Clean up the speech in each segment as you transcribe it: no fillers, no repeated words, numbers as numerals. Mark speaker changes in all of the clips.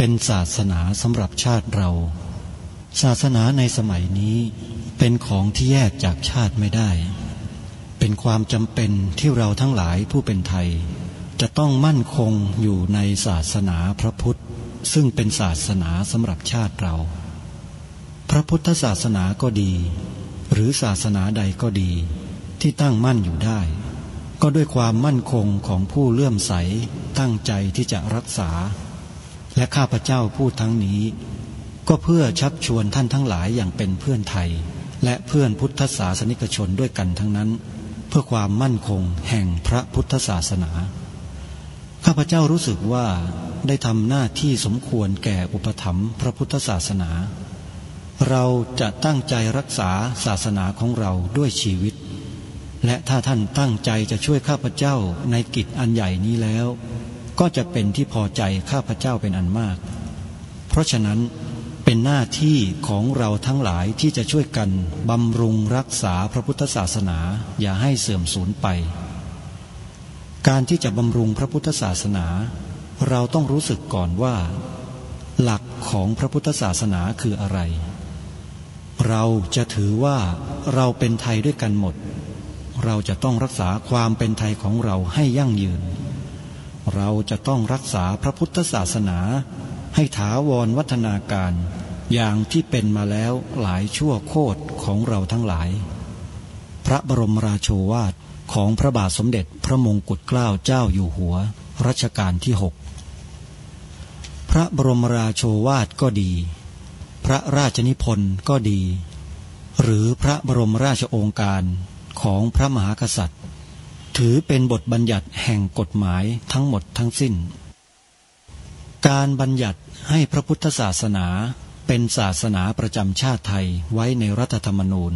Speaker 1: เป็นศาสนาสำหรับชาติเราศาสนาในสมัยนี้เป็นของที่แยกจากชาติไม่ได้เป็นความจำเป็นที่เราทั้งหลายผู้เป็นไทยจะต้องมั่นคงอยู่ในศาสนาพระพุทธซึ่งเป็นศาสนาสำหรับชาติเราพระพุทธศาสนาก็ดีหรือศาสนาใดก็ดีที่ตั้งมั่นอยู่ได้ก็ด้วยความมั่นคงของผู้เลื่อมใสตั้งใจที่จะรักษาและข้าพเจ้าพูดทั้งนี้ก็เพื่อชักชวนท่านทั้งหลายอย่างเป็นเพื่อนไทยและเพื่อนพุทธศาสนิกชนด้วยกันทั้งนั้นเพื่อความมั่นคงแห่งพระพุทธศาสนาข้าพเจ้ารู้สึกว่าได้ทำหน้าที่สมควรแก่อุปถัมภ์พระพุทธศาสนาเราจะตั้งใจรักษาศาสนาของเราด้วยชีวิตและถ้าท่านตั้งใจจะช่วยข้าพเจ้าในกิจอันใหญ่นี้แล้วก็จะเป็นที่พอใจข้าพเจ้าเป็นอันมากเพราะฉะนั้นเป็นหน้าที่ของเราทั้งหลายที่จะช่วยกันบำรุงรักษาพระพุทธศาสนาอย่าให้เสื่อมสูญไปการที่จะบำรุงพระพุทธศาสนาเราต้องรู้สึกก่อนว่าหลักของพระพุทธศาสนาคืออะไรเราจะถือว่าเราเป็นไทยด้วยกันหมดเราจะต้องรักษาความเป็นไทยของเราให้ยั่งยืนเราจะต้องรักษาพระพุทธศาสนาให้ถาวรวัฒนาการอย่างที่เป็นมาแล้วหลายชั่วโคตรของเราทั้งหลายพระบรมราโชวาทของพระบาทสมเด็จพระมงกุฎเกล้าเจ้าอยู่หัวรัชกาลที่6พระบรมราโชวาทก็ดีพระราชนิพนธ์ก็ดีหรือพระบรมราชโองการของพระมหากษัตริย์ถือเป็นบทบัญญัติแห่งกฎหมายทั้งหมดทั้งสิ้นการบัญญัติให้พระพุทธศาสนาเป็นศาสนาประจำชาติไทยไว้ในรัฐธรรมนูญ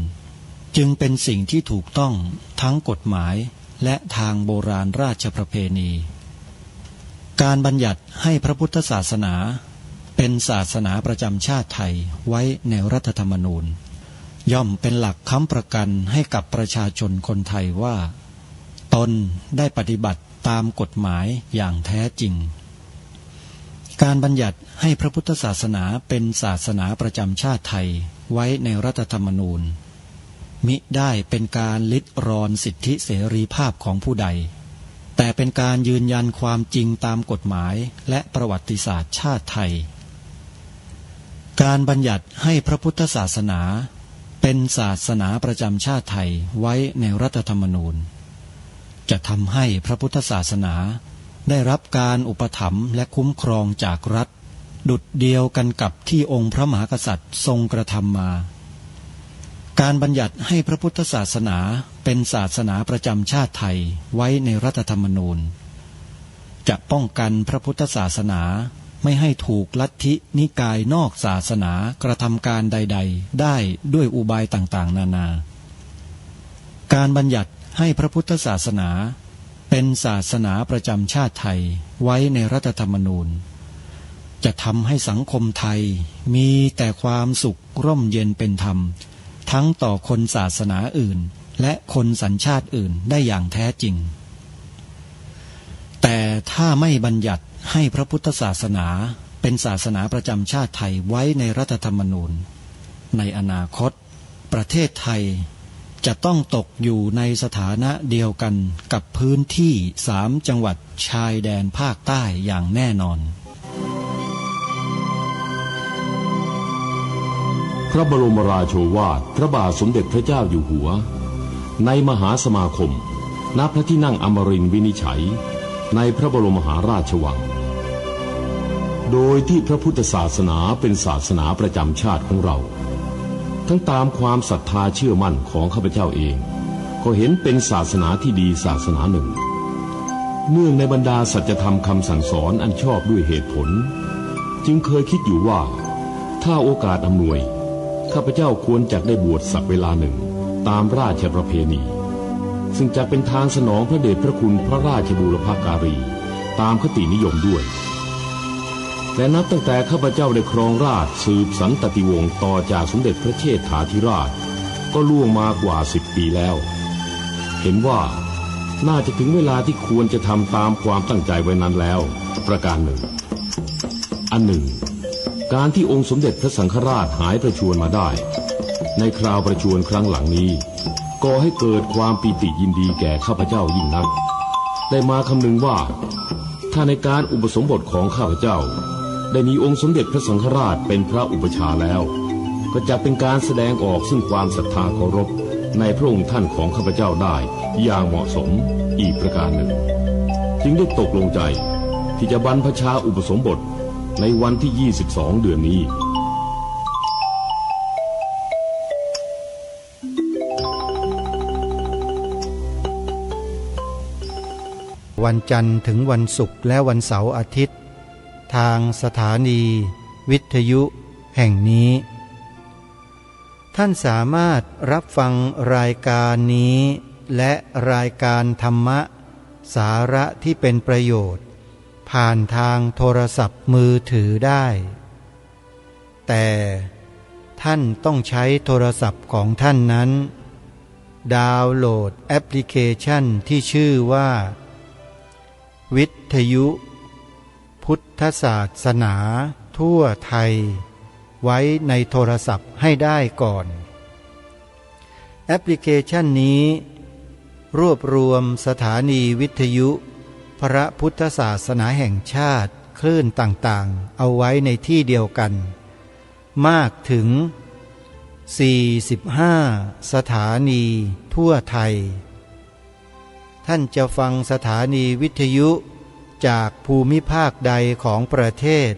Speaker 1: จึงเป็นสิ่งที่ถูกต้องทั้งกฎหมายและทางโบราณราชประเพณีการบัญญัติให้พระพุทธศาสนาเป็นศาสนาประจำชาติไทยไว้ในรัฐธรรมนูญย่อมเป็นหลักค้ำประกันให้กับประชาชนคนไทยว่าตนได้ปฏิบัติตามกฎหมายอย่างแท้จริงการบัญญัติให้พระพุทธศาสนาเป็นศาสนาประจำชาติไทยไว้ในรัฐธรรมนูญมิได้เป็นการลิดรอนสิทธิเสรีภาพของผู้ใดแต่เป็นการยืนยันความจริงตามกฎหมายและประวัติศาสตร์ชาติไทยการบัญญัติให้พระพุทธศาสนาเป็นศาสนาประจำชาติไทยไว้ในรัฐธรรมนูญจะทำให้พระพุทธศาสนาได้รับการอุปถัมภ์และคุ้มครองจากรัฐดุจเดียวกันกับที่องค์พระมหากษัตริย์ทรงกระทำมาการบัญญัติให้พระพุทธศาสนาเป็นศาสนาประจำชาติไทยไว้ในรัฐธรรมนูญจะป้องกันพระพุทธศาสนาไม่ให้ถูกลัทธินิกายนอกศาสนากระทำการใดๆได้ด้วยอุบายต่างๆนานาการบัญญัติให้พระพุทธศาสนาเป็นศาสนาประจำชาติไทยไว้ในรัฐธรรมนูญจะทำให้สังคมไทยมีแต่ความสุขร่มเย็นเป็นธรรมทั้งต่อคนศาสนาอื่นและคนสัญชาติอื่นได้อย่างแท้จริงแต่ถ้าไม่บัญญัติให้พระพุทธศาสนาเป็นศาสนาประจำชาติไทยไว้ในรัฐธรรมนูญในอนาคตประเทศไทยจะต้องตกอยู่ในสถานะเดียวกันกับพื้นที่3 จังหวัดชายแดนภาคใต้อย่างแน่นอน
Speaker 2: พระบรมราโชวาทพระบาทสมเด็จพระเจ้าอยู่หัวในมหาสมาคมณพระที่นั่งอมรินทร์วินิจฉัยในพระบรมมหาราชวังโดยที่พระพุทธศาสนาเป็นศาสนาประจำชาติของเราทั้งตามความศรัทธาเชื่อมั่นของข้าพเจ้าเองก็เห็นเป็นศาสนาที่ดีศาสนาหนึ่งเนื่องในบรรดาสัจธรรมคำสั่งสอนอันชอบด้วยเหตุผลจึงเคยคิดอยู่ว่าถ้าโอกาสอำนวยข้าพเจ้าควรจะได้บวชสักเวลาหนึ่งตามราชประเพณีซึ่งจะเป็นทางสนองพระเดชพระคุณพระราชบูรพการีตามคตินิยมด้วยแต่นับตั้งแต่ข้าพเจ้าได้ครองราชย์สืบสันตติวงศ์ต่อจากสมเด็จพระเชษฐาธิราชก็ล่วงมากว่า10 ปีแล้วเห็นว่าน่าจะถึงเวลาที่ควรจะทำตามความตั้งใจไว้นั้นแล้วประการหนึ่ง อันหนึ่งการที่องค์สมเด็จพระสังฆราชหายประชวรมาได้ในคราวประชวรครั้งหลังนี้ก่อให้เกิดความปีติยินดีแก่ข้าพเจ้ายิ่งนักได้มาคำนึงว่าถ้าในการอุปสมบทของข้าพเจ้าได้มีองค์สมเด็จพระสังฆราชเป็นพระอุปชาแล้วก็จะเป็นการแสดงออกซึ่งความศรัทธาเคารพในพระองค์ท่านของข้าพเจ้าได้อย่างเหมาะสมอีกประการหนึ่งจึงได้ตกลงใจที่จะบรรพชาอุปสมบทในวันที่22เดือนนี้
Speaker 1: วันจันทร์ถึงวันศุกร์และวันเสาร์อาทิตย์ทางสถานีวิทยุแห่งนี้ท่านสามารถรับฟังรายการนี้และรายการธรรมะสาระที่เป็นประโยชน์ผ่านทางโทรศัพท์มือถือได้แต่ท่านต้องใช้โทรศัพท์ของท่านนั้นดาวน์โหลดแอปพลิเคชันที่ชื่อว่าวิทยุพุทธศาสนาทั่วไทยไว้ในโทรศัพท์ให้ได้ก่อนแอปพลิเคชันนี้รวบรวมสถานีวิทยุพระพุทธศาสนาแห่งชาติคลื่นต่างๆเอาไว้ในที่เดียวกันมากถึง45สถานีทั่วไทยท่านจะฟังสถานีวิทยุจากภูมิภาคใดของประเทศ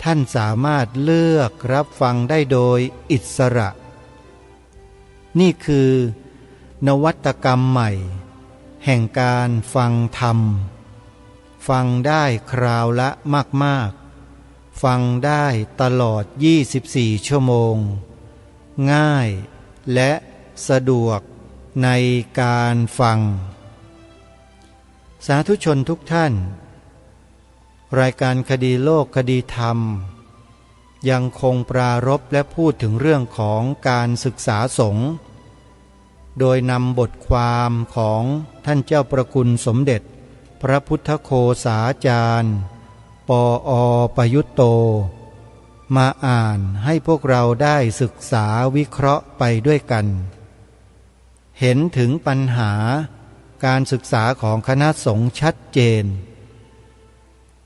Speaker 1: ท่านสามารถเลือกรับฟังได้โดยอิสระนี่คือนวัตกรรมใหม่แห่งการฟังธรรมฟังได้คราวละมากๆฟังได้ตลอด24ชั่วโมงง่ายและสะดวกในการฟังสาธุชนทุกท่านรายการคดีโลกคดีธรรมยังคงปรารภและพูดถึงเรื่องของการศึกษาสงฆ์โดยนำบทความของท่านเจ้าประคุณสมเด็จพระพุทธโฆษาจารย์ปอ.ประยุตโตมาอ่านให้พวกเราได้ศึกษาวิเคราะห์ไปด้วยกันเห็นถึงปัญหาการศึกษาของคณะสงฆ์ชัดเจน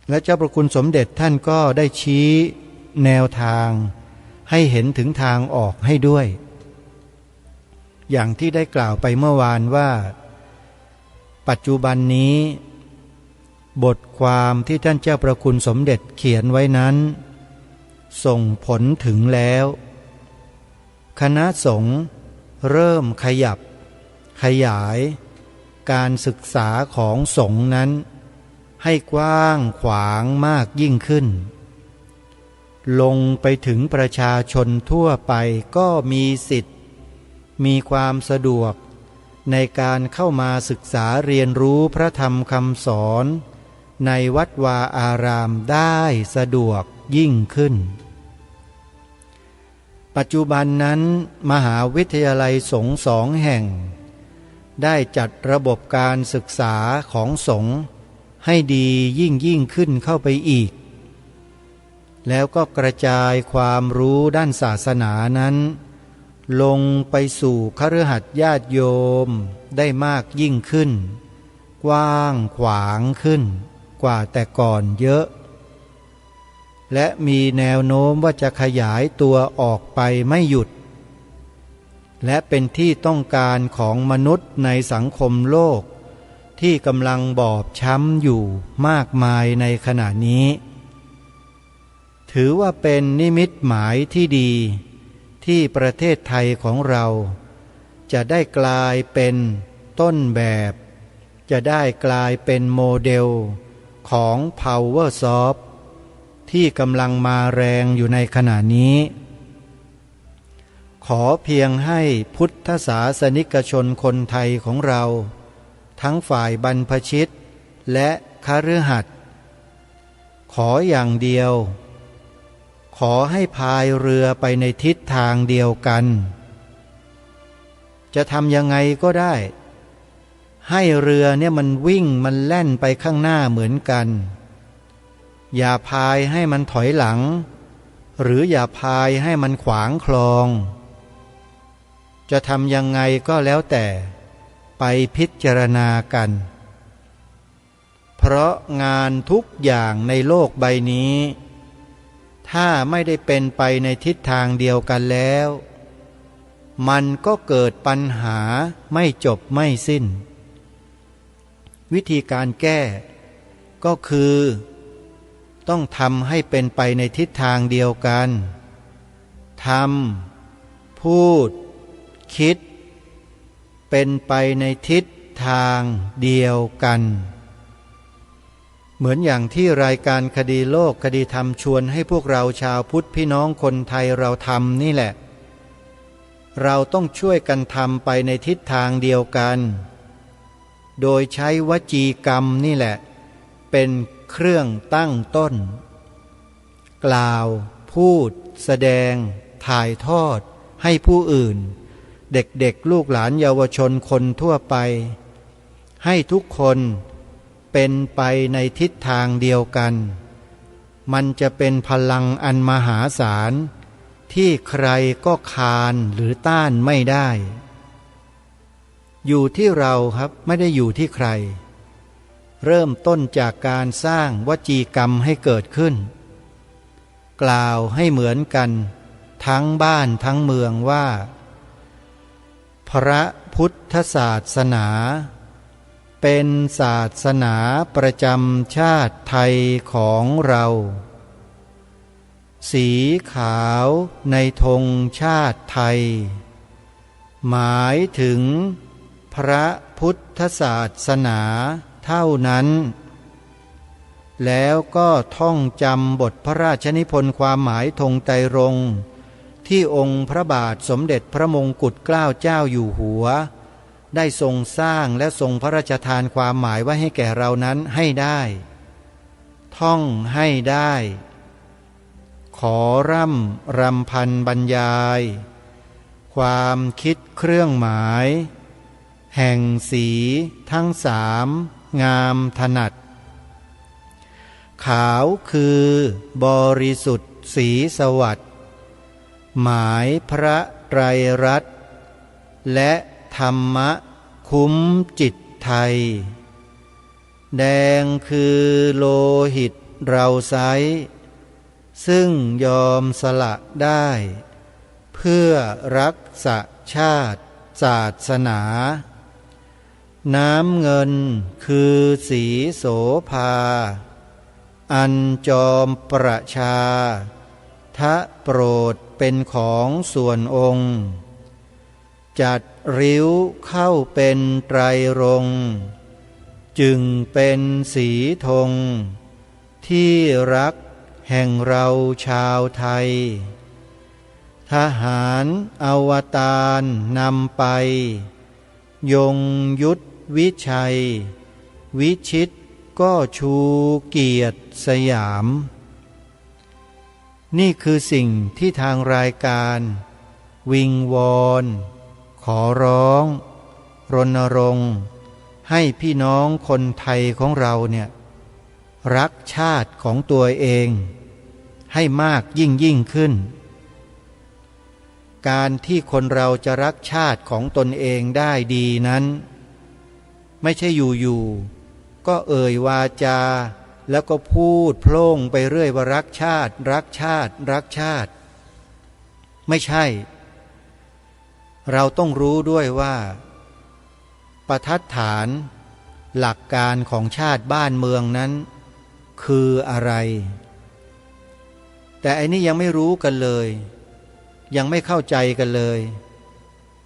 Speaker 1: และเจ้าประคุณสมเด็จท่านก็ได้ชี้แนวทางให้เห็นถึงทางออกให้ด้วยอย่างที่ได้กล่าวไปเมื่อวานว่าปัจจุบันนี้บทความที่ท่านเจ้าประคุณสมเด็จเขียนไว้นั้นส่งผลถึงแล้วคณะสงฆ์เริ่มขยับขยายการศึกษาของสงฆ์นั้นให้กว้างขวางมากยิ่งขึ้นลงไปถึงประชาชนทั่วไปก็มีสิทธิ์มีความสะดวกในการเข้ามาศึกษาเรียนรู้พระธรรมคำสอนในวัดวาอารามได้สะดวกยิ่งขึ้นปัจจุบันนั้นมหาวิทยาลัยสงฆ์2 แห่งได้จัดระบบการศึกษาของสงฆ์ให้ดียิ่งขึ้นเข้าไปอีกแล้วก็กระจายความรู้ด้านศาสนานั้นลงไปสู่คฤหัสถ์ญาติโยมได้มากยิ่งขึ้นกว้างขวางขึ้นกว่าแต่ก่อนเยอะและมีแนวโน้มว่าจะขยายตัวออกไปไม่หยุดและเป็นที่ต้องการของมนุษย์ในสังคมโลกที่กำลังบอบช้ำอยู่มากมายในขณะนี้ถือว่าเป็นนิมิตหมายที่ดีที่ประเทศไทยของเราจะได้กลายเป็นต้นแบบจะได้กลายเป็นโมเดลของ Power Soft ที่กำลังมาแรงอยู่ในขณะนี้ขอเพียงให้พุทธศาสนิกชนคนไทยของเราทั้งฝ่ายบรรพชิตและคฤหัสถ์ขออย่างเดียวขอให้พายเรือไปในทิศทางเดียวกันจะทำยังไงก็ได้ให้เรือเนี่ยมันวิ่งมันแล่นไปข้างหน้าเหมือนกัน
Speaker 3: อย่าพายให้มันถอยหลังหรืออย่าพายให้มันขวางคลองจะทำยังไงก็แล้วแต่ไปพิจารณากันเพราะงานทุกอย่างในโลกใบนี้ถ้าไม่ได้เป็นไปในทิศทางเดียวกันแล้วมันก็เกิดปัญหาไม่จบไม่สิ้นวิธีการแก้ก็คือต้องทำให้เป็นไปในทิศทางเดียวกันทำพูดคิดเป็นไปในทิศทางเดียวกันเหมือนอย่างที่รายการคดีโลกคดีธรรมชวนให้พวกเราชาวพุทธพี่น้องคนไทยเราทำนี่แหละเราต้องช่วยกันทำไปในทิศทางเดียวกันโดยใช้วจีกรรมนี่แหละเป็นเครื่องตั้งต้นกล่าวพูดแสดงถ่ายทอดให้ผู้อื่นเด็กๆลูกหลานเยาวชนคนทั่วไปให้ทุกคนเป็นไปในทิศทางเดียวกันมันจะเป็นพลังอันมหาศาลที่ใครก็คานหรือต้านไม่ได้อยู่ที่เราครับไม่ได้อยู่ที่ใครเริ่มต้นจากการสร้างวจีกรรมให้เกิดขึ้นกล่าวให้เหมือนกันทั้งบ้านทั้งเมืองว่าพระพุทธศาสนาเป็นศาสนาประจำชาติไทยของเราสีขาวในธงชาติไทยหมายถึงพระพุทธศาสนาเท่านั้นแล้วก็ท่องจำบทพระราชนิพนธ์ความหมายธงไตรรงค์ที่องค์พระบาทสมเด็จพระมงกุฎเกล้าเจ้าอยู่หัวได้ทรงสร้างและทรงพระราชทานความหมายไว้ให้แก่เรานั้นให้ได้ท่องให้ได้ขอร่ำรำพันบรรยายความคิดเครื่องหมายแห่งสีทั้งสามงามถนัดขาวคือบริสุทธิ์สีสวัสดิ์หมายพระไตรรัตน์และธรรมะคุ้มจิตไทยแดงคือโลหิตเราไซซึ่งยอมสละได้เพื่อรักษาชาติศาสนาน้ำเงินคือสีโสภาอันจอมประชาทะโปรดเป็นของส่วนองค์จัดริ้วเข้าเป็นไตรรงค์จึงเป็นสีธงที่รักแห่งเราชาวไทยทหารอวตารนำไปยงยุทธวิชัยวิชิตก็ชูเกียรติสยามนี่คือสิ่งที่ทางรายการวิงวอนขอร้องรณรงค์ให้พี่น้องคนไทยของเราเนี่ยรักชาติของตัวเองให้มากยิ่งขึ้นการที่คนเราจะรักชาติของตนเองได้ดีนั้นไม่ใช่อยู่ก็เอ่ยวาจาแล้วก็พูดโพล่งไปเรื่อยว่ารักชาติรักชาติรักชาติไม่ใช่เราต้องรู้ด้วยว่าประทัดฐานหลักการของชาติบ้านเมืองนั้นคืออะไรแต่อันนี้ยังไม่รู้กันเลยยังไม่เข้าใจกันเลย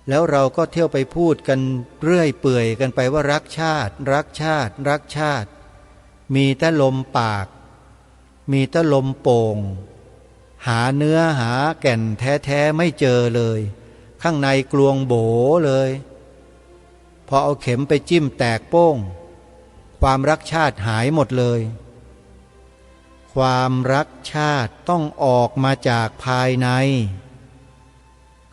Speaker 3: แล้วเราก็เที่ยวไปพูดกันเรื่อยเปื่อยกันไปว่ารักชาติรักชาติรักชาติมีแต่ลมปากมีแต่ลมโป่งหาเนื้อหาแก่นแท้ๆไม่เจอเลยข้างในกลวงโบเลยพอเอาเข็มไปจิ้มแตกโป้งความรักชาติหายหมดเลยความรักชาติต้องออกมาจากภายใน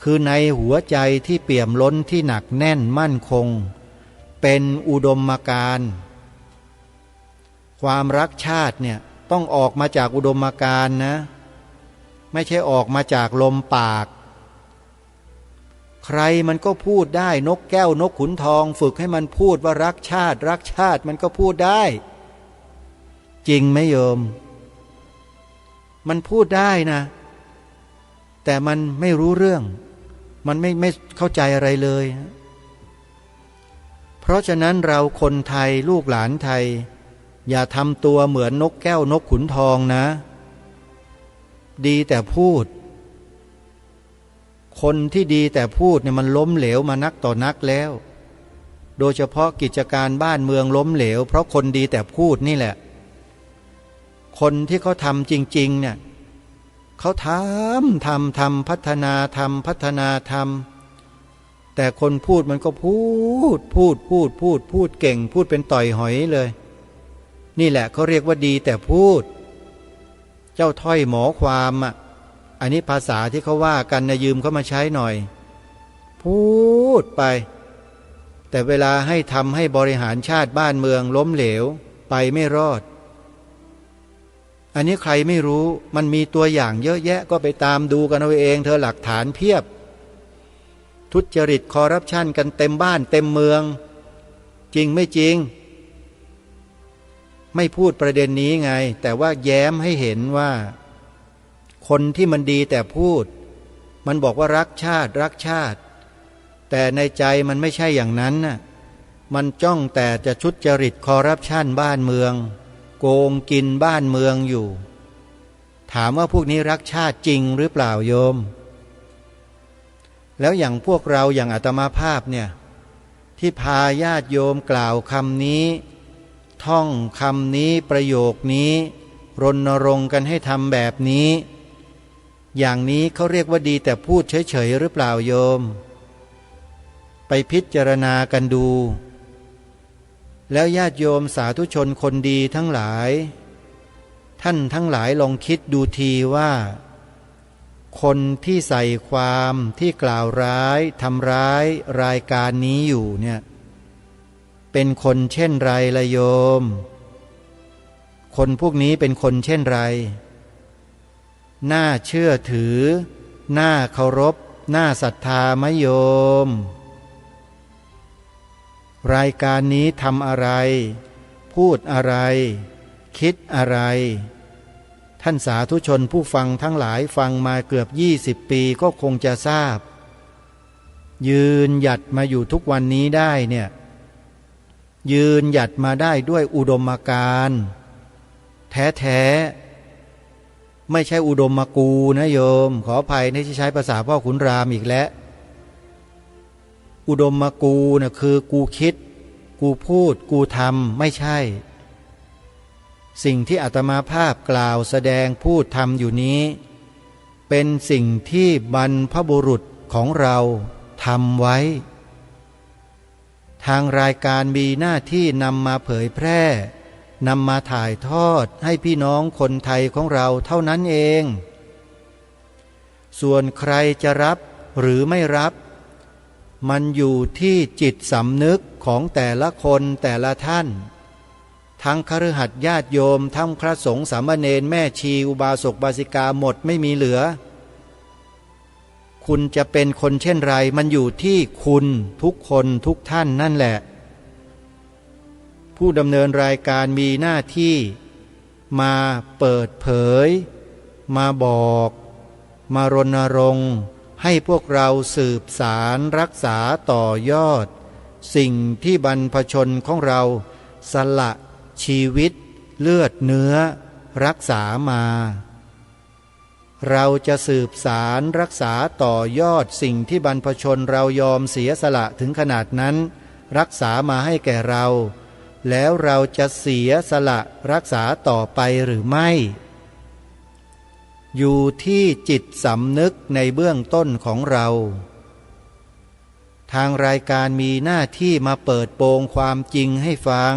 Speaker 3: คือในหัวใจที่เปี่ยมล้นที่หนักแน่นมั่นคงเป็นอุดมการณ์ความรักชาติเนี่ย ต้องออกมาจากอุดมการณ์นะไม่ใช่ออกมาจากลมปากใครมันก็พูดได้นกแก้วนกขุนทองฝึกให้มันพูดว่ารักชาติรักชาติมันก็พูดได้จริงไหมโยมมันพูดได้นะแต่มันไม่รู้เรื่องมันไม่เข้าใจอะไรเลยเพราะฉะนั้นเราคนไทยลูกหลานไทยอย่าทำตัวเหมือนนกแก้วนกขุนทองนะดีแต่พูดคนที่ดีแต่พูดเนี่ยมันล้มเหลวมานักต่อนักแล้วโดยเฉพาะกิจการบ้านเมืองล้มเหลวเพราะคนดีแต่พูดนี่แหละคนที่เขาทำจริงๆเนี่ยเขาทำพัฒนาทำแต่คนพูดมันก็พูดเก่งพูดเป็นต่อยหอยเลยนี่แหละเขาเรียกว่าดีแต่พูดเจ้าถ้อยหมอความอ่ะอันนี้ภาษาที่เขาว่ากันนะยืมเขามาใช้หน่อยพูดไปแต่เวลาให้ทำให้บริหารชาติบ้านเมืองล้มเหลวไปไม่รอดอันนี้ใครไม่รู้มันมีตัวอย่างเยอะแยะก็ไปตามดูกันเอาเองเธอหลักฐานเพียบทุจริตคอร์รัปชันกันเต็มบ้านเต็มเมืองจริงไม่จริงไม่พูดประเด็นนี้ไงแต่ว่าแย้มให้เห็นว่าคนที่มันดีแต่พูดมันบอกว่ารักชาติรักชาติแต่ในใจมันไม่ใช่อย่างนั้นน่ะมันจ้องแต่จะทุจริตคอร์รัปชันบ้านเมืองโกงกินบ้านเมืองอยู่ถามว่าพวกนี้รักชาติจริงหรือเปล่าโยมแล้วอย่างพวกเราอย่างอาตมาภาพเนี่ยที่พาญาติโยมกล่าวคำนี้ท่องคำนี้ประโยคนี้รณรงค์กันให้ทำแบบนี้อย่างนี้เขาเรียกว่าดีแต่พูดเฉยๆหรือเปล่าโยมไปพิจารณากันดูแล้วญาติโยมสาธุชนคนดีทั้งหลายท่านทั้งหลายลองคิดดูทีว่าคนที่ใส่ความที่กล่าวร้ายทำร้ายรายการนี้อยู่เนี่ยเป็นคนเช่นไรละโยมคนพวกนี้เป็นคนเช่นไรน่าเชื่อถือน่าเคารพน่าศรัทธาไหมโยมรายการนี้ทำอะไรพูดอะไรคิดอะไรท่านสาธุชนผู้ฟังทั้งหลายฟังมาเกือบ20 ปีก็คงจะทราบยืนหยัดมาอยู่ทุกวันนี้ได้เนี่ยยืนหยัดมาได้ด้วยอุดมการณ์แท้ๆไม่ใช่อุดมกูนะโยมขออภัยที่ใช้ภาษาพ่อขุนรามอีกแล้วอุดมกูน่ะคือกูคิดกูพูดกูทำไม่ใช่สิ่งที่อาตมาภาพกล่าวแสดงพูดทำอยู่นี้เป็นสิ่งที่บรรพบุรุษของเราทำไว้ทางรายการมีหน้าที่นำมาเผยแพร่นำมาถ่ายทอดให้พี่น้องคนไทยของเราเท่านั้นเองส่วนใครจะรับหรือไม่รับมันอยู่ที่จิตสำนึกของแต่ละคนแต่ละท่านทั้งคฤหัสถ์ญาติโยมทั้งพระสงฆ์สามเณรแม่ชีอุบาสกบาสิกาหมดไม่มีเหลือคุณจะเป็นคนเช่นไรมันอยู่ที่คุณทุกคนทุกท่านนั่นแหละผู้ดำเนินรายการมีหน้าที่มาเปิดเผยมาบอกมารณรงค์ให้พวกเราสืบสารรักษาต่อยอดสิ่งที่บรรพชนของเราสละชีวิตเลือดเนื้อรักษามาเราจะสืบสารรักษาต่อยอดสิ่งที่บรรพชนเรายอมเสียสละถึงขนาดนั้นรักษามาให้แก่เราแล้วเราจะเสียสละรักษาต่อไปหรือไม่อยู่ที่จิตสำนึกในเบื้องต้นของเราทางรายการมีหน้าที่มาเปิดโปงความจริงให้ฟัง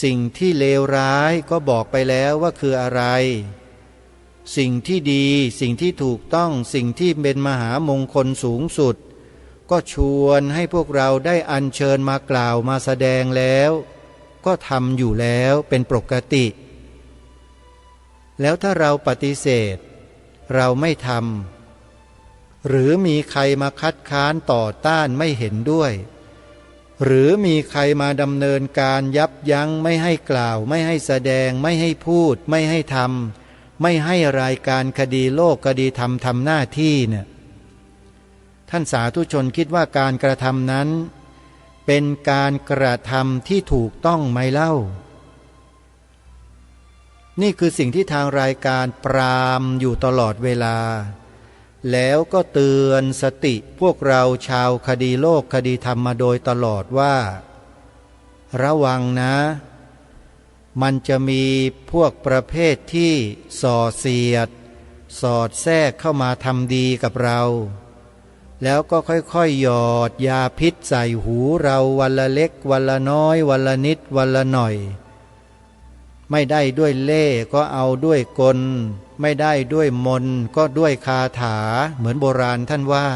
Speaker 3: สิ่งที่เลวร้ายก็บอกไปแล้วว่าคืออะไรสิ่งที่ดีสิ่งที่ถูกต้องสิ่งที่เป็นมหามงคลสูงสุดก็ชวนให้พวกเราได้อัญเชิญมากล่าวมาแสดงแล้วก็ทำอยู่แล้วเป็นปกติ แล้วถ้าเราปฏิเสธเราไม่ทำหรือมีใครมาคัดค้านต่อต้านไม่เห็นด้วยหรือมีใครมาดำเนินการยับยั้งไม่ให้กล่าวไม่ให้แสดงไม่ให้พูดไม่ให้ทำไม่ให้รายการคดีโลกคดีธรรมทำหน้าที่เนี่ยท่านสาธุชนคิดว่าการกระทำนั้นเป็นการกระทำที่ถูกต้องไหมเล่านี่คือสิ่งที่ทางรายการปรามอยู่ตลอดเวลาแล้วก็เตือนสติพวกเราชาวคดีโลกคดีธรรมมาโดยตลอดว่าระวังนะมันจะมีพวกประเภทที่ส่อเสียดสอดแทรกเข้ามาทำดีกับเราแล้วก็ค่อยๆหยอดยาพิษใส่หูเราวันละเล็กวันละน้อยวันละนิดวันละหน่อยไม่ได้ด้วยเล่ห์ก็เอาด้วยกลไม่ได้ด้วยมนต์ก็ด้วยคาถาเหมือนโบราณท่านว่า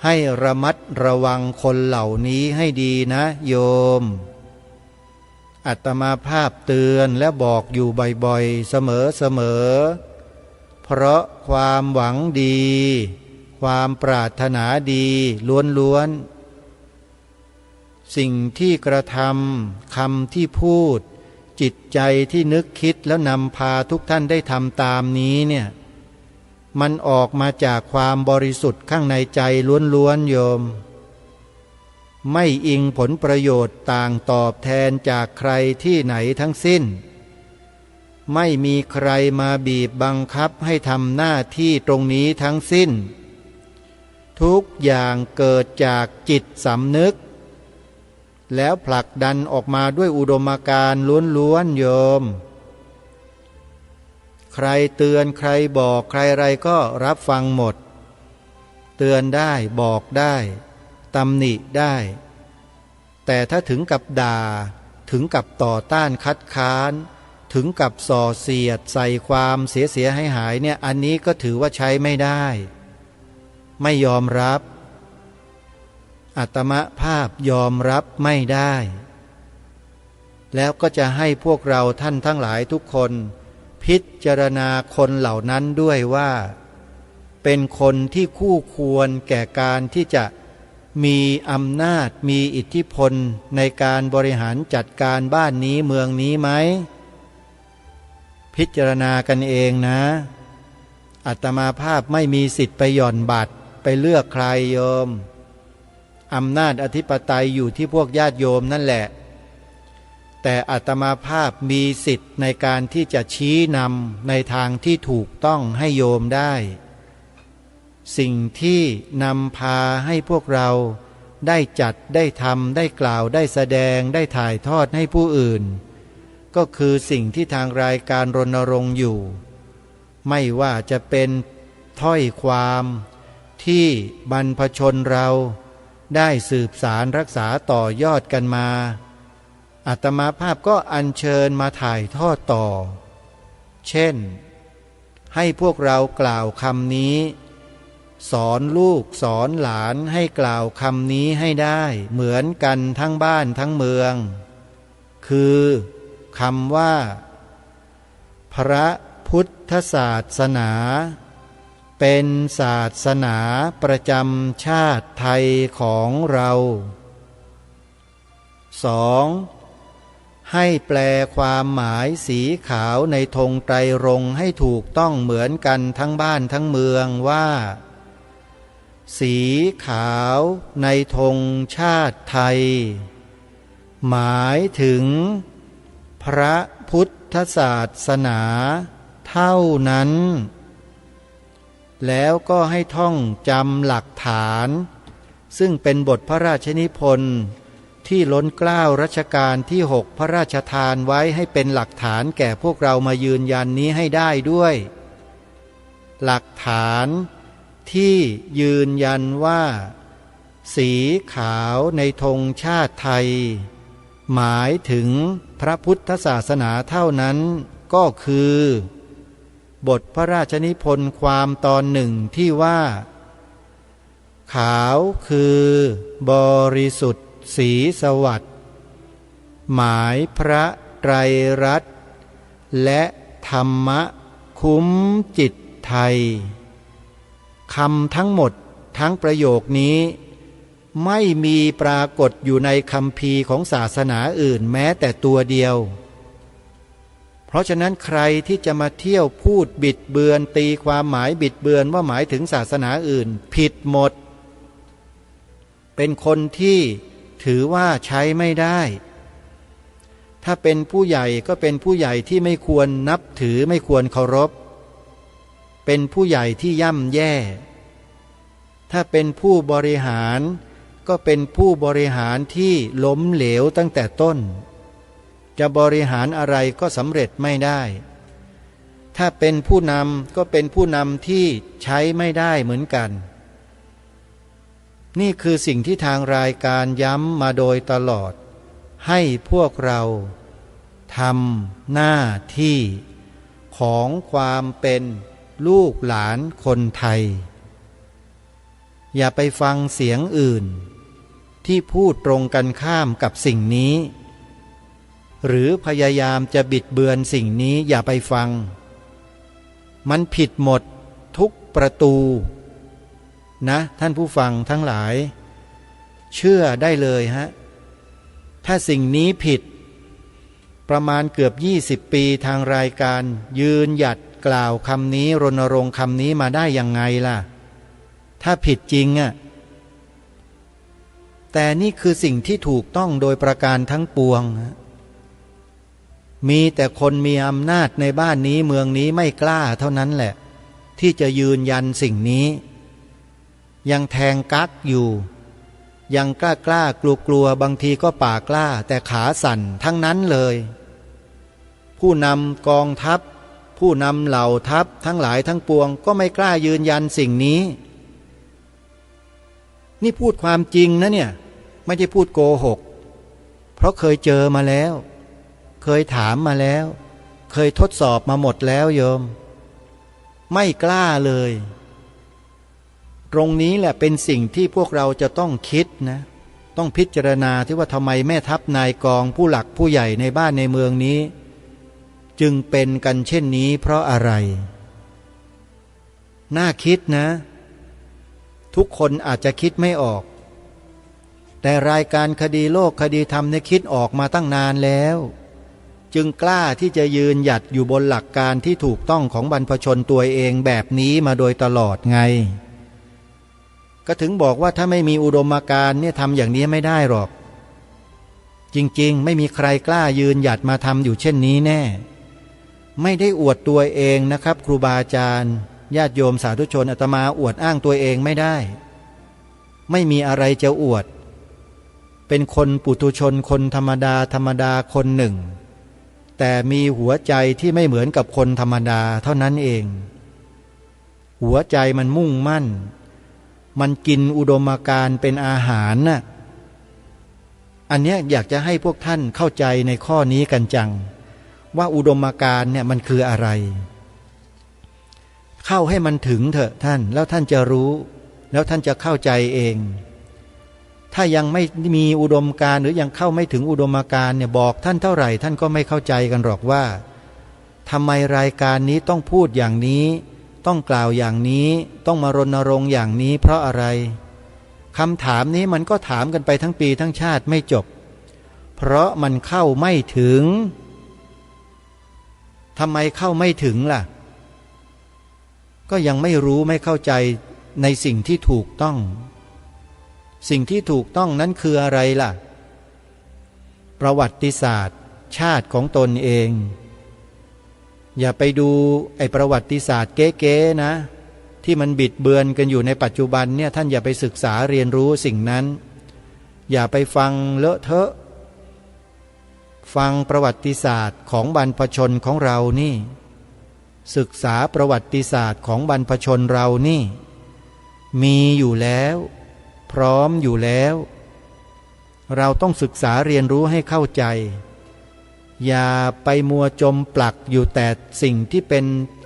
Speaker 3: ให้ระมัดระวังคนเหล่านี้ให้ดีนะโยมอาตมาภาพเตือนและบอกอยู่บ่อยๆเสมอเพราะความหวังดีความปรารถนาดีล้วนๆสิ่งที่กระทำคำที่พูดจิตใจที่นึกคิดแล้วนำพาทุกท่านได้ทำตามนี้เนี่ยมันออกมาจากความบริสุทธิ์ข้างในใจล้วนๆโยมไม่อิงผลประโยชน์ต่างตอบแทนจากใครที่ไหนทั้งสิ้นไม่มีใครมาบีบบังคับให้ทำหน้าที่ตรงนี้ทั้งสิ้นทุกอย่างเกิดจากจิตสำนึกแล้วผลักดันออกมาด้วยอุดมการณ์ล้วนๆโยมใครเตือนใครบอกใครอะไรก็รับฟังหมดเตือนได้บอกได้ตำหนิได้แต่ถ้าถึงกับด่าถึงกับต่อต้านคัดค้านถึงกับส่อเสียดใส่ความเสียหายเนี่ยอันนี้ก็ถือว่าใช้ไม่ได้ไม่ยอมรับอาตมภาพยอมรับไม่ได้แล้วก็จะให้พวกเราท่านทั้งหลายทุกคนพิจารณาคนเหล่านั้นด้วยว่าเป็นคนที่คู่ควรแก่การที่จะมีอำนาจมีอิทธิพลในการบริหารจัดการบ้านนี้เมืองนี้ไหมพิจารณากันเองนะอาตมาภาพไม่มีสิทธิ์ไปหย่อนบัตรไปเลือกใครโยมอำนาจอธิปไตยอยู่ที่พวกญาติโยมนั่นแหละแต่อาตมาภาพมีสิทธิ์ในการที่จะชี้นำในทางที่ถูกต้องให้โยมได้สิ่งที่นำพาให้พวกเราได้จัดได้ทำได้กล่าวได้แสดงได้ถ่ายทอดให้ผู้อื่นก็คือสิ่งที่ทางรายการรณรงค์อยู่ไม่ว่าจะเป็นถ้อยความที่บรรพชนเราได้สืบสารรักษาต่อยอดกันมาอาตมาภาพก็อัญเชิญมาถ่ายทอดต่อเช่นให้พวกเรากล่าวคำนี้สอนลูกสอนหลานให้กล่าวคำนี้ให้ได้เหมือนกันทั้งบ้านทั้งเมืองคือคำว่าพระพุทธศาสนาเป็นศาสนาประจำชาติไทยของเรา 2. ให้แปลความหมายสีขาวในธงไตรรงค์ให้ถูกต้องเหมือนกันทั้งบ้านทั้งเมืองว่าสีขาวในธงชาติไทยหมายถึงพระพุทธศาสนาเท่านั้นแล้วก็ให้ท่องจำหลักฐานซึ่งเป็นบทพระราชนิพนธ์ที่ล้นเกล้ารัชกาลที่ 6พระราชทานไว้ให้เป็นหลักฐานแก่พวกเรามายืนยันนี้ให้ได้ด้วยหลักฐานที่ยืนยันว่าสีขาวในธงชาติไทยหมายถึงพระพุทธศาสนาเท่านั้นก็คือบทพระราชนิพนธ์ความตอนหนึ่งที่ว่าขาวคือบริสุทธิ์สีสวัสดิ์หมายพระไตรรัตน์และ ธรรมะคุ้มจิตไทยคำทั้งหมดทั้งประโยคนี้ไม่มีปรากฏอยู่ในคัมภีร์ของศาสนาอื่นแม้แต่ตัวเดียวเพราะฉะนั้นใครที่จะมาเที่ยวพูดบิดเบือนตีความหมายบิดเบือนว่าหมายถึงศาสนาอื่นผิดหมดเป็นคนที่ถือว่าใช้ไม่ได้ถ้าเป็นผู้ใหญ่ก็เป็นผู้ใหญ่ที่ไม่ควรนับถือไม่ควรเคารพเป็นผู้ใหญ่ที่ย่ำแย่ถ้าเป็นผู้บริหารก็เป็นผู้บริหารที่ล้มเหลวตั้งแต่ต้นจะบริหารอะไรก็สำเร็จไม่ได้ถ้าเป็นผู้นำก็เป็นผู้นำที่ใช้ไม่ได้เหมือนกันนี่คือสิ่งที่ทางรายการย้ำมาโดยตลอดให้พวกเราทำหน้าที่ของความเป็นลูกหลานคนไทยอย่าไปฟังเสียงอื่นที่พูดตรงกันข้ามกับสิ่งนี้หรือพยายามจะบิดเบือนสิ่งนี้อย่าไปฟังมันผิดหมดทุกประตูนะท่านผู้ฟังทั้งหลายเชื่อได้เลยฮะถ้าสิ่งนี้ผิดประมาณเกือบ20 ปีทางรายการยืนหยัดกล่าวคำนี้รณรงค์คำนี้มาได้ยังไงล่ะถ้าผิดจริงอ่ะแต่นี่คือสิ่งที่ถูกต้องโดยประการทั้งปวงมีแต่คนมีอำนาจในบ้านนี้เมืองนี้ไม่กล้าเท่านั้นแหละที่จะยืนยันสิ่งนี้ยังแทงกั๊กอยู่ยังกล้ากลัวบางทีก็ปากกล้าแต่ขาสั่นทั้งนั้นเลยผู้นำกองทัพผู้นำเหล่าทัพทั้งหลายทั้งปวงก็ไม่กล้ายืนยันสิ่งนี้นี่พูดความจริงนะเนี่ยไม่ได้พูดโกหกเพราะเคยเจอมาแล้วเคยถามมาแล้วเคยทดสอบมาหมดแล้วโยมไม่กล้าเลยตรงนี้แหละเป็นสิ่งที่พวกเราจะต้องคิดนะต้องพิจารณาที่ว่าทำไมแม่ทัพนายกองผู้หลักผู้ใหญ่ในบ้านในเมืองนี้จึงเป็นกันเช่นนี้เพราะอะไรน่าคิดนะทุกคนอาจจะคิดไม่ออกแต่รายการคดีโลกคดีธรรมเนี่ยคิดออกมาตั้งนานแล้วจึงกล้าที่จะยืนหยัดอยู่บนหลักการที่ถูกต้องของบรรพชนตัวเองแบบนี้มาโดยตลอดไงก็ถึงบอกว่าถ้าไม่มีอุดมการณ์เนี่ยทำอย่างนี้ไม่ได้หรอกจริงๆไม่มีใครกล้ายืนหยัดมาทำอยู่เช่นนี้แน่ไม่ได้อวดตัวเองนะครับครูบาอาจารย์ญาติโยมสาธุชนอาตมาอวดอ้างตัวเองไม่ได้ไม่มีอะไรจะอวดเป็นคนปุถุชนคนธรรมดาคนหนึ่งแต่มีหัวใจที่ไม่เหมือนกับคนธรรมดาเท่านั้นเองหัวใจมันมุ่งมั่นมันกินอุดมการณ์เป็นอาหารน่ะอันเนี้ยอยากจะให้พวกท่านเข้าใจในข้อนี้กันจังว่าอุดมการณ์เนี่ยมันคืออะไรเข้าให้มันถึงเถอะท่านแล้วท่านจะรู้แล้วท่านจะเข้าใจเองถ้ายังไม่มีอุดมการณ์หรือยังเข้าไม่ถึงอุดมการณ์เนี่ยบอกท่านเท่าไหร่ท่านก็ไม่เข้าใจกันหรอกว่าทำไมรายการนี้ต้องพูดอย่างนี้ต้องกล่าวอย่างนี้ต้องมารณรงค์อย่างนี้เพราะอะไรคำถามนี้มันก็ถามกันไปทั้งปีทั้งชาติไม่จบเพราะมันเข้าไม่ถึงทำไมเข้าไม่ถึงล่ะก็ยังไม่รู้ไม่เข้าใจในสิ่งที่ถูกต้องสิ่งที่ถูกต้องนั้นคืออะไรล่ะประวัติศาสตร์ชาติของตนเองอย่าไปดูไอ้ประวัติศาสตร์เก๊ๆนะที่มันบิดเบือนกันอยู่ในปัจจุบันเนี่ยท่านอย่าไปศึกษาเรียนรู้สิ่งนั้นอย่าไปฟังเลอะเทอะฟังประวัติศาสตร์ของบรรพชนของเรานี่ศึกษาประวัติศาสตร์ของบรรพชนเรานี่มีอยู่แล้วพร้อมอยู่แล้วเราต้องศึกษาเรียนรู้ให้เข้าใจอย่าไปมัวจมปลักอยู่แต่สิ่งที่เป็น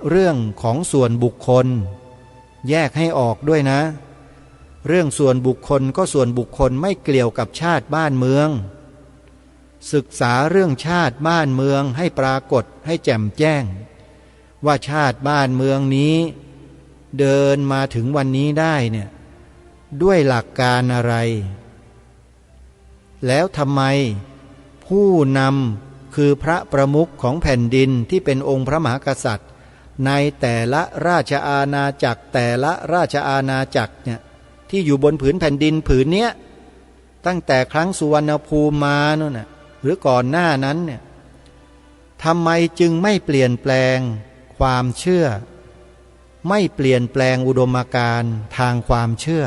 Speaker 3: เรื่องของส่วนบุคคลแยกให้ออกด้วยนะเรื่องส่วนบุคคลก็ส่วนบุคคลไม่เกี่ยวกับชาติบ้านเมืองศึกษาเรื่องชาติบ้านเมืองให้ปรากฏให้แจ่มแจ้ง ว่าชาติบ้านเมืองนี้เดินมาถึงวันนี้ได้เนี่ยด้วยหลักการอะไรแล้วทำไมผู้นำคือพระประมุขของแผ่นดินที่เป็นองค์พระมหากษัตริย์ในแต่ละราชอาณาจักรแต่ละราชอาณาจักรเนี่ยที่อยู่บนผืนแผ่นดินผืนเนี้ยตั้งแต่ครั้งสุวรรณภูมิมาโน่นน่ะหรือก่อนหน้านั้นเนี่ยทำไมจึงไม่เปลี่ยนแปลงความเชื่อไม่เปลี่ยนแปลงอุดมการณ์ทางความเชื่อ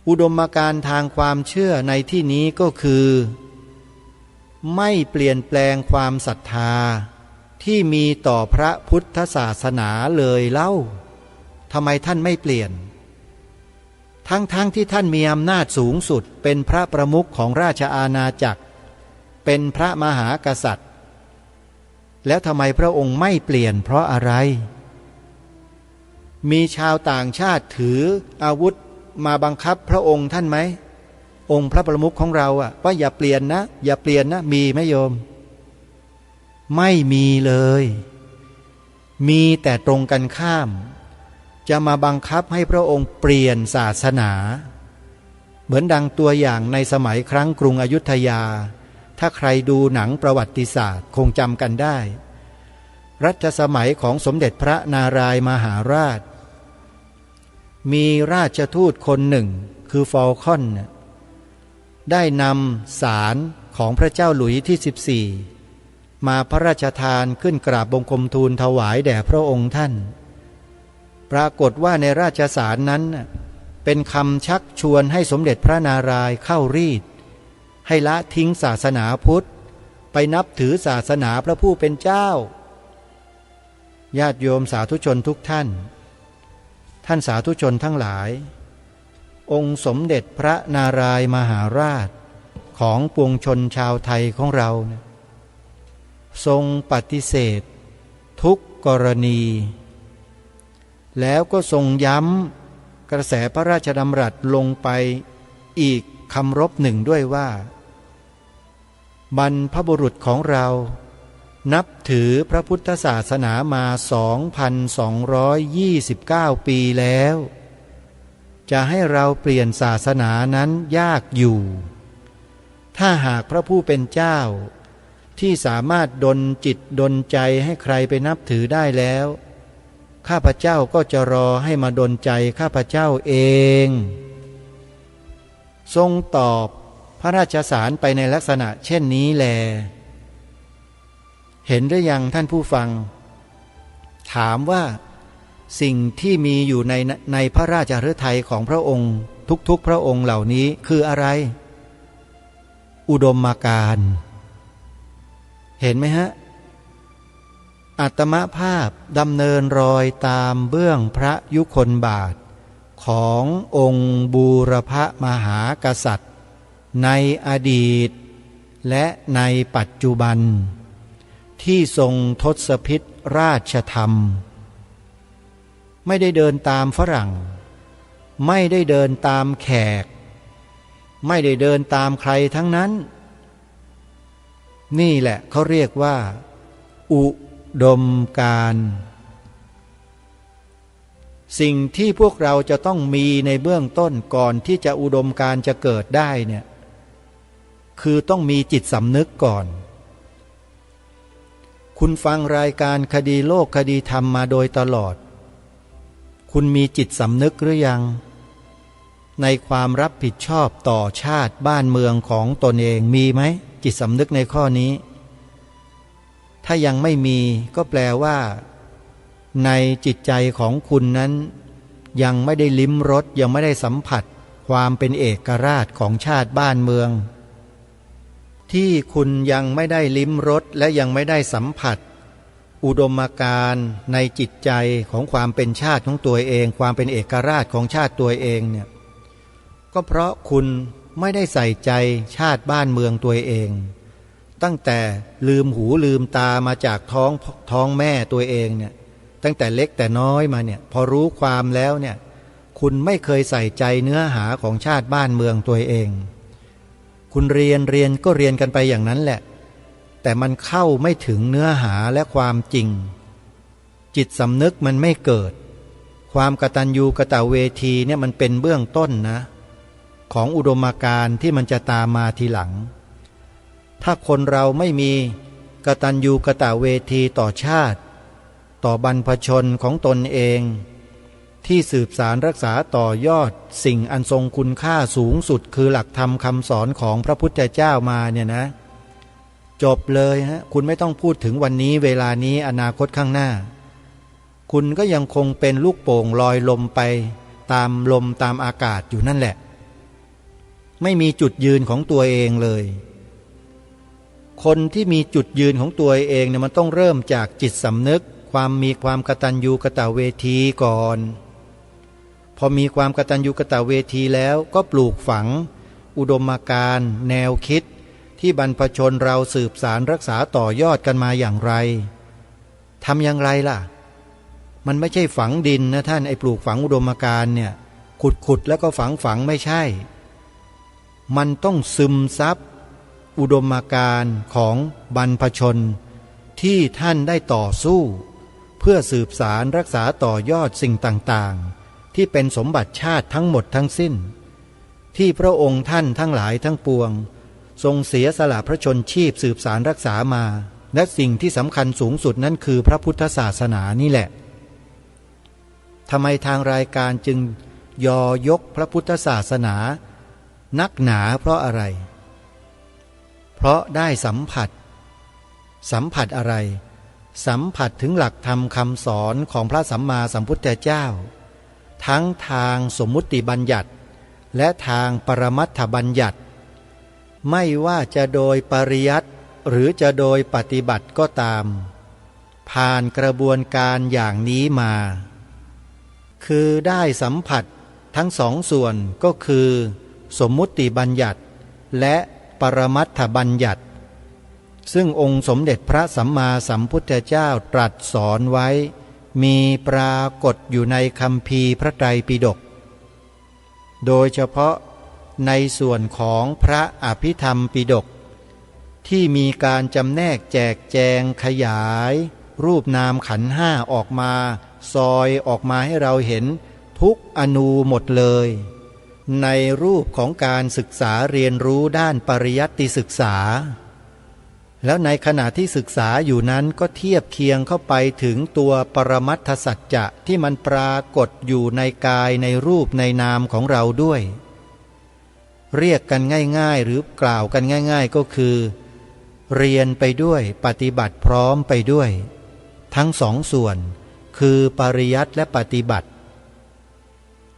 Speaker 3: อุดมการณ์ทางความเชื่อในที่นี้ก็คือไม่เปลี่ยนแปลงความศรัทธาที่มีต่อพระพุทธศาสนาเลยเล่าทำไมท่านไม่เปลี่ยนทั้งที่ท่านมีอำนาจสูงสุดเป็นพระประมุขของราชอาณาจักรเป็นพระมหากษัตริย์แล้วทำไมพระองค์ไม่เปลี่ยนเพราะอะไรมีชาวต่างชาติถืออาวุธมาบังคับพระองค์ท่านไหมองค์พระประมุขของเราว่าอย่าเปลี่ยนนะอย่าเปลี่ยนนะมีไหมโยมไม่มีเลยมีแต่ตรงกันข้ามจะมาบังคับให้พระองค์เปลี่ยนศาสนาเหมือนดังตัวอย่างในสมัยครั้งกรุงอยุธยาถ้าใครดูหนังประวัติศาสตร์คงจำกันได้รัชสมัยของสมเด็จพระนารายมหาราชมีราชทูตคนหนึ่งคือฟอลคอนได้นำสารของพระเจ้าหลุยที่14มาพระราชทานขึ้นกราบบังคมทูลถวายแด่พระองค์ท่านปรากฏว่าในราชสารนั้นเป็นคำชักชวนให้สมเด็จพระนารายณ์เข้ารีดให้ละทิ้งศาสนาพุทธไปนับถือศาสนาพระผู้เป็นเจ้าญาติโยมสาธุชนทุกท่านสาธุชนทั้งหลายองค์สมเด็จพระนารายณ์มหาราชของปวงชนชาวไทยของเราทรงปฏิเสธทุกกรณีแล้วก็ทรงย้ำกระแสพระราชดำรัสลงไปอีกคำรบหนึ่งด้วยว่าบรรพบุรุษของเรานับถือพระพุทธศาสนามา 2,229 ปีแล้วจะให้เราเปลี่ยนศาสนานั้นยากอยู่ถ้าหากพระผู้เป็นเจ้าที่สามารถดลจิตดลใจให้ใครไปนับถือได้แล้วข้าพเจ้าก็จะรอให้มาดลใจข้าพเจ้าเองทรงตอบพระราชสารไปในลักษณะเช่นนี้แลเห็นหรือยังท่านผู้ฟังถามว่าสิ่งที่มีอยู่ในพระราชฤทัยของพระองค์ทุกๆพระองค์เหล่านี้คืออะไรอุดมการณ์เห็นไหมฮะอาตมภาพดำเนินรอยตามเบื้องพระยุคลบาทขององค์บูรพมหากษัตริย์ในอดีตและในปัจจุบันที่ทรงทศพิธราชธรรมไม่ได้เดินตามฝรั่งไม่ได้เดินตามแขกไม่ได้เดินตามใครทั้งนั้นนี่แหละเขาเรียกว่าอุดมการณ์สิ่งที่พวกเราจะต้องมีในเบื้องต้นก่อนที่จะอุดมการณ์จะเกิดได้เนี่ยคือต้องมีจิตสำนึกก่อนคุณฟังรายการคดีโลกคดีธรรมมาโดยตลอดคุณมีจิตสำนึกหรือยังในความรับผิดชอบต่อชาติบ้านเมืองของตนเองมีไหมจิตสำนึกในข้อนี้ถ้ายังไม่มีก็แปลว่าในจิตใจของคุณนั้นยังไม่ได้ลิ้มรสยังไม่ได้สัมผัสความเป็นเอกราชของชาติบ้านเมืองที่คุณยังไม่ได้ลิ้มรสและยังไม่ได้สัมผัสอุดมการณ์ในจิตใจของความเป็นชาติของตัวเองความเป็นเอกราชของชาติตัวเองเนี่ยก็เพราะคุณไม่ได้ใส่ใจชาติบ้านเมืองตัวเองตั้งแต่ลืมหูลืมตามาจากท้องแม่ตัวเองเนี่ยตั้งแต่เล็กแต่น้อยมาเนี่ยพอรู้ความแล้วเนี่ยคุณไม่เคยใส่ใจเนื้อหาของชาติบ้านเมืองตัวเองคุณเรียนก็เรียนกันไปอย่างนั้นแหละ แต่มันเข้าไม่ถึงเนื้อหาและความจริงจิตสำนึกมันไม่เกิดความกตัญญูกตเวทีเนี่ยมันเป็นเบื้องต้นนะของอุดมการณ์ที่มันจะตามมาทีหลังถ้าคนเราไม่มีกตัญญูกตเวทีต่อชาติต่อบรรพชนของตนเองที่สืบสารรักษาต่อยอดสิ่งอันทรงคุณค่าสูงสุดคือหลักธรรมคำสอนของพระพุทธเจ้ามาเนี่ยนะจบเลยฮะคุณไม่ต้องพูดถึงวันนี้เวลานี้อนาคตข้างหน้าคุณก็ยังคงเป็นลูกโป่งลอยลมไปตามลมตามอากาศอยู่นั่นแหละไม่มีจุดยืนของตัวเองเลยคนที่มีจุดยืนของตัวเองเนี่ยมันต้องเริ่มจากจิตสำนึกความมีความกตัญญูกตเวทีก่อนพอมีความกตัญญูกตเวทีแล้วก็ปลูกฝังอุดมการณ์แนวคิดที่บรรพชนเราสืบสารรักษาต่อยอดกันมาอย่างไรทำอย่างไรล่ะมันไม่ใช่ฝังดินนะท่านไอ้ปลูกฝังอุดมการณ์เนี่ยขุดแล้วก็ฝังไม่ใช่มันต้องซึมซับอุดมการณ์ของบรรพชนที่ท่านได้ต่อสู้เพื่อสืบสารรักษาต่อยอดสิ่งต่างๆที่เป็นสมบัติชาติทั้งหมดทั้งสิ้นที่พระองค์ท่านทั้งหลายทั้งปวงทรงเสียสละพระชนชีพสืบสารรักษามาและสิ่งที่สำคัญสูงสุดนั้นคือพระพุทธศาสนานี่แหละทำไมทางรายการจึงยกพระพุทธศาสนานักหนาเพราะอะไรเพราะได้สัมผัสอะไรสัมผัสถึงหลักธรรมคำสอนของพระสัมมาสัมพุทธเจ้าทั้งทางสมมุติบัญญัติและทางปรมัตถบัญญัติไม่ว่าจะโดยปริยัติหรือจะโดยปฏิบัติก็ตามผ่านกระบวนการอย่างนี้มาคือได้สัมผัสทั้งสองส่วนก็คือสมมุติบัญญัติและปรมัตถบัญญัติซึ่งองค์สมเด็จพระสัมมาสัมพุทธเจ้าตรัสสอนไว้มีปรากฏอยู่ในคัมภีร์พระไตรปิฎกโดยเฉพาะในส่วนของพระอภิธรรมปิฎกที่มีการจำแนกแจกแจงขยายรูปนามขันธ์ห้าออกมาซอยออกมาให้เราเห็นทุกอนูหมดเลยในรูปของการศึกษาเรียนรู้ด้านปริยัติศึกษาแล้วในขณะที่ศึกษาอยู่นั้นก็เทียบเคียงเข้าไปถึงตัวปรมัตถสัจจะที่มันปรากฏอยู่ในกายในรูปในนามของเราด้วยเรียกกันง่ายๆหรือกล่าวกันง่ายๆก็คือเรียนไปด้วยปฏิบัติพร้อมไปด้วยทั้งสองส่วนคือปริยัติและปฏิบัติ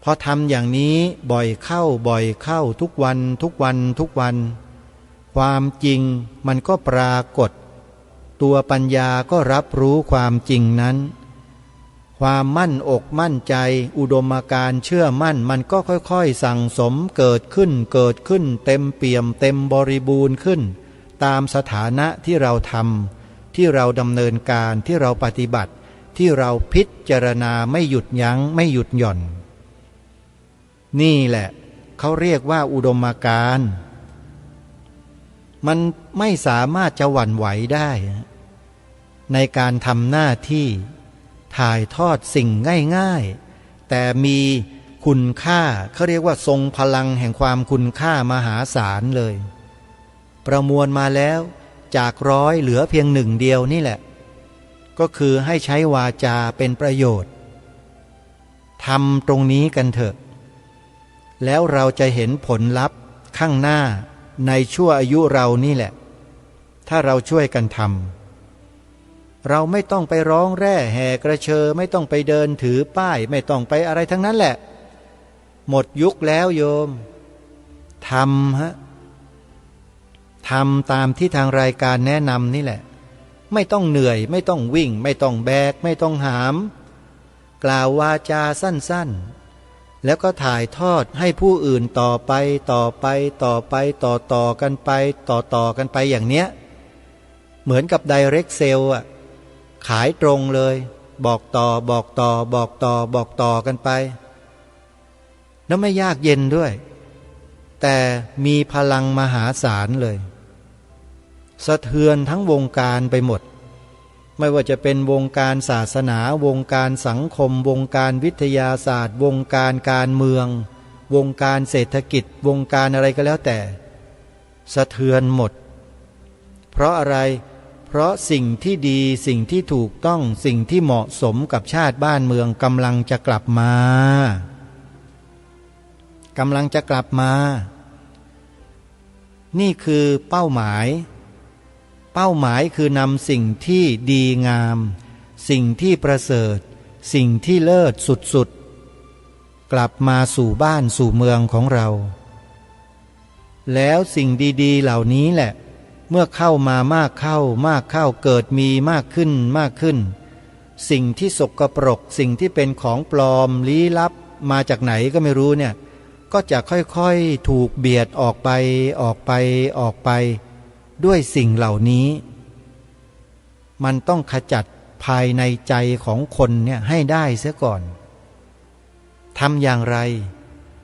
Speaker 3: พอทำอย่างนี้บ่อยเข้าทุกวันความจริงมันก็ปรากฏตัวปัญญาก็รับรู้ความจริงนั้นความมั่นอกมั่นใจอุดมการณ์เชื่อมั่นมันก็ค่อยๆสั่งสมเกิดขึ้นเต็มเปี่ยมเต็มบริบูรณ์ขึ้นตามสถานะที่เราทำที่เราดำเนินการที่เราปฏิบัติที่เราพิจารณาไม่หยุดยั้งไม่หยุดหย่อนนี่แหละเขาเรียกว่าอุดมการณ์มันไม่สามารถจะหวั่นไหวได้ในการทำหน้าที่ถ่ายทอดสิ่งง่ายๆแต่มีคุณค่าเขาเรียกว่าทรงพลังแห่งความคุณค่ามหาศาลเลยประมวลมาแล้วจาก100เหลือเพียง1เดียวนี่แหละก็คือให้ใช้วาจาเป็นประโยชน์ทำตรงนี้กันเถอะแล้วเราจะเห็นผลลัพธ์ข้างหน้าในชั่วอายุเรานี่แหละถ้าเราช่วยกันทำเราไม่ต้องไปร้องแร่แห่กระเชอไม่ต้องไปเดินถือป้ายไม่ต้องไปอะไรทั้งนั้นแหละหมดยุคแล้วโยมทำตามที่ทางรายการแนะนำนี่แหละไม่ต้องเหนื่อยไม่ต้องวิ่งไม่ต้องแบกไม่ต้องหามกล่าววาจาสั้นๆแล้วก็ถ่ายทอดให้ผู้อื่นต่อไปกันไปอย่างเนี้ยเหมือนกับ Direct Sale อ่ะขายตรงเลยบอกต่อกันไปแล้วไม่ยากเย็นด้วยแต่มีพลังมหาศาลเลย สะเทือนทั้งวงการไปหมดไม่ว่าจะเป็นวงการศาสนาวงการสังคมวงการวิทยาศาสตร์วงการการเมืองวงการเศรษฐกิจวงการอะไรก็แล้วแต่สะเทือนหมดเพราะอะไรเพราะสิ่งที่ดีสิ่งที่ถูกต้องสิ่งที่เหมาะสมกับชาติบ้านเมืองกำลังจะกลับมากำลังจะกลับมานี่คือเป้าหมายคือนำสิ่งที่ดีงามสิ่งที่ประเสริฐสิ่งที่เลิศสุดๆกลับมาสู่บ้านสู่เมืองของเราแล้วสิ่งดีๆเหล่านี้แหละเมื่อเข้ามามากเข้าเกิดมีมากขึ้นสิ่งที่สกปรกสิ่งที่เป็นของปลอมลี้ลับมาจากไหนก็ไม่รู้เนี่ยก็จะค่อยๆถูกเบียดออกไปด้วยสิ่งเหล่านี้มันต้องขจัดภายในใจของคนเนี่ยให้ได้เสียก่อนทำอย่างไร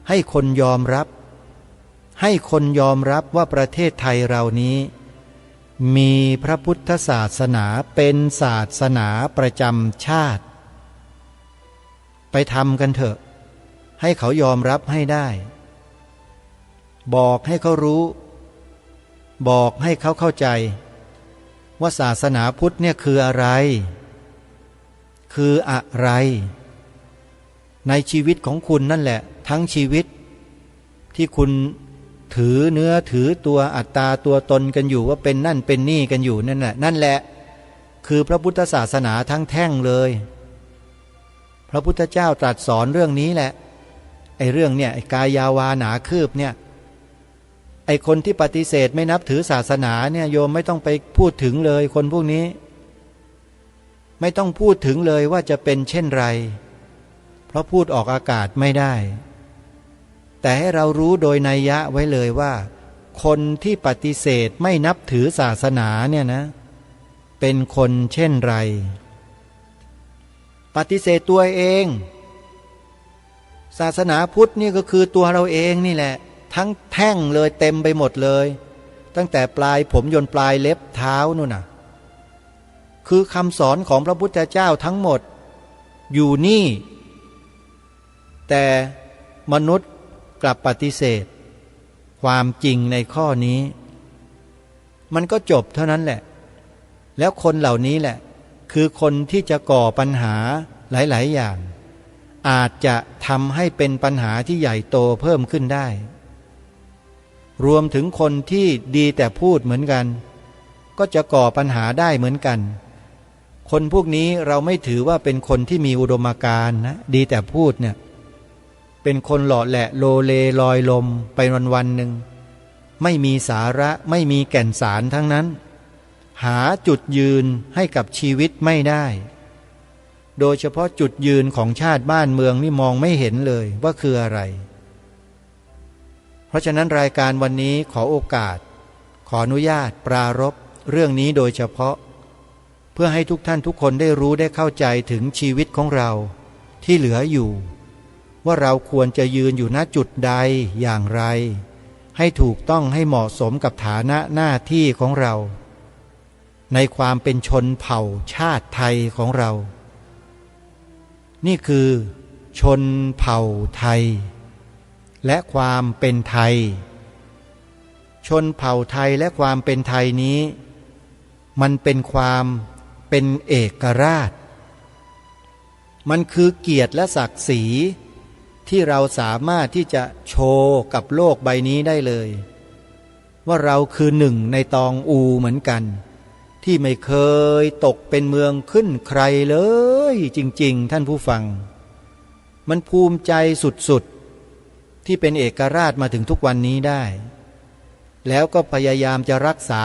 Speaker 3: ให้คนยอมรับว่าประเทศไทยเรานี้มีพระพุทธศาสนาเป็นศาสนาประจำชาติไปทำกันเถอะให้เขายอมรับให้ได้บอกให้เขารู้บอกให้เขาเข้าใจว่าศาสนาพุทธเนี่ยคืออะไรในชีวิตของคุณนั่นแหละทั้งชีวิตที่คุณถือเนื้อถือตัวอัตตาตัวตนกันอยู่ว่าเป็นนั่นเป็นนี่กันอยู่นั่นแหละคือพระพุทธศาสนาทั้งแท่งเลยพระพุทธเจ้าตรัสสอนเรื่องนี้แหละไอ้เรื่องเนี่ยไอ้กายาวาหนาคืบเนี่ยไอ้คนที่ปฏิเสธไม่นับถือศาสนาเนี่ยโยมไม่ต้องไปพูดถึงเลยคนพวกนี้ไม่ต้องพูดถึงเลยว่าจะเป็นเช่นไรเพราะพูดออกอากาศไม่ได้แต่ให้เรารู้โดยนัยยะไว้เลยว่าคนที่ปฏิเสธไม่นับถือศาสนาเนี่ยนะเป็นคนเช่นไรปฏิเสธตัวเองศาสนาพุทธนี่ก็คือตัวเราเองนี่แหละทั้งแท่งเลยเต็มไปหมดเลยตั้งแต่ปลายผมจนปลายเล็บเท้านู่นน่ะคือคำสอนของพระพุทธเจ้าทั้งหมดอยู่นี่แต่มนุษย์กลับปฏิเสธความจริงในข้อนี้มันก็จบเท่านั้นแหละแล้วคนเหล่านี้แหละคือคนที่จะก่อปัญหาหลายๆอย่างอาจจะทำให้เป็นปัญหาที่ใหญ่โตเพิ่มขึ้นได้รวมถึงคนที่ดีแต่พูดเหมือนกันก็จะก่อปัญหาได้เหมือนกันคนพวกนี้เราไม่ถือว่าเป็นคนที่มีอุดมการณ์นะดีแต่พูดเนี่ยเป็นคนหล่อแหละโลเลลอยลมไปวันๆหนึ่งไม่มีสาระไม่มีแก่นสารทั้งนั้นหาจุดยืนให้กับชีวิตไม่ได้โดยเฉพาะจุดยืนของชาติบ้านเมืองนี่มองไม่เห็นเลยว่าคืออะไรเพราะฉะนั้นรายการวันนี้ขอโอกาสขออนุญาตปรารภเรื่องนี้โดยเฉพาะเพื่อให้ทุกท่านทุกคนได้รู้ได้เข้าใจถึงชีวิตของเราที่เหลืออยู่ว่าเราควรจะยืนอยู่ณจุดใดอย่างไรให้ถูกต้องให้เหมาะสมกับฐานะหน้าที่ของเราในความเป็นชนเผ่าชาติไทยของเรานี่คือชนเผ่าไทยและความเป็นไทยชนเผ่าไทยและความเป็นไทยนี้มันเป็นความเป็นเอกราชมันคือเกียรติและศักดิ์ศรีที่เราสามารถที่จะโชว์กับโลกใบนี้ได้เลยว่าเราคือหนึ่งในตองอูเหมือนกันที่ไม่เคยตกเป็นเมืองขึ้นใครเลยจริงๆท่านผู้ฟังมันภูมิใจสุดๆที่เป็นเอกราชมาถึงทุกวันนี้ได้แล้วก็พยายามจะรักษา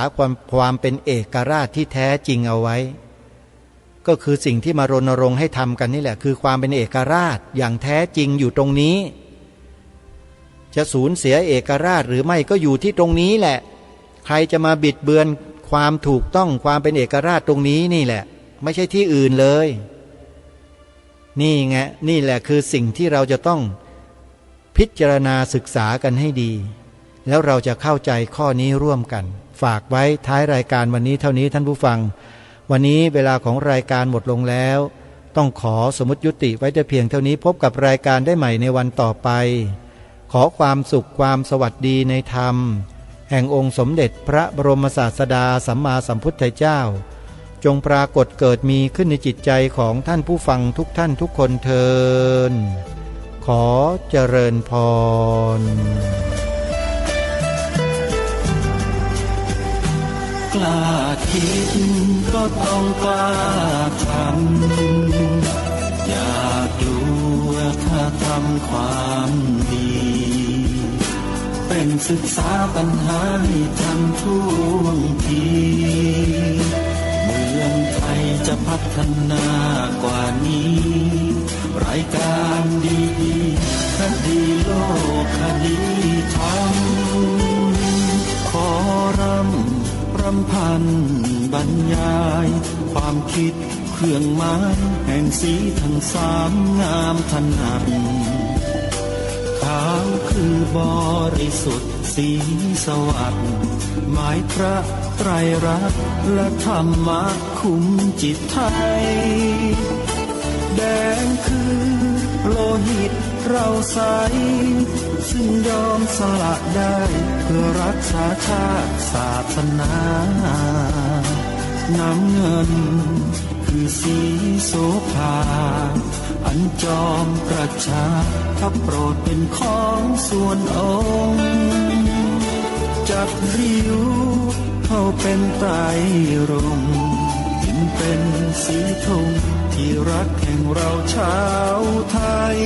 Speaker 3: ความเป็นเอกราชที่แท้จริงเอาไว้ก็คือสิ่งที่มารณรงค์ให้ทำกันนี่แหละคือความเป็นเอกราชอย่างแท้จริงอยู่ตรงนี้จะสูญเสียเอกราชหรือไม่ก็อยู่ที่ตรงนี้แหละใครจะมาบิดเบือนความถูกต้องความเป็นเอกราชตรงนี้นี่แหละไม่ใช่ที่อื่นเลยนี่ไงนี่แหละคือสิ่งที่เราจะต้องพิจารณาศึกษากันให้ดี แล้วเราจะเข้าใจข้อนี้ร่วมกันฝากไว้ท้ายรายการวันนี้เท่านี้ท่านผู้ฟังวันนี้เวลาของรายการหมดลงแล้วต้องขอสมมุติยุติไว้แต่เพียงเท่านี้พบกับรายการได้ใหม่ในวันต่อไปขอความสุขความสวัสดีในธรรมแห่งองค์สมเด็จพระบรมศาสดาสัมมาสัมพุทธเจ้าจงปรากฏเกิดมีขึ้นในจิตใจของท่านผู้ฟังทุกท่านทุกคนเทินขอเจริญพร
Speaker 1: กล้าคิดก็ต้องกล้าทำอย่ากลัวถ้าทำความดีเป็นศึกษาปัญหาให้ทันท่วงทีเมืองไทยจะพัฒนากว่านี้รายการดีๆคดีโลกคดีธรรมขอรำพันบรรยายความคิดเครื่องหมายแห่งสีทั้งสามงามถนัดขาวคือบริสุทธิ์สีสวัสดิ์หมายพระไตรรัตน์และธรรมะคุ้มจิตไทยแดงคือโลหิตเราใสซึ่งยอมสละได้เพื่อรักษาชาติศาสนาน้ำเงินคือสีโสภาอันจอมประชาถ้าโปรดเป็นของส่วนองค์จัดริ้วเข้าเป็นไตรรงค์จึงเป็นสีธงที่รักแห่งเราชาวไทย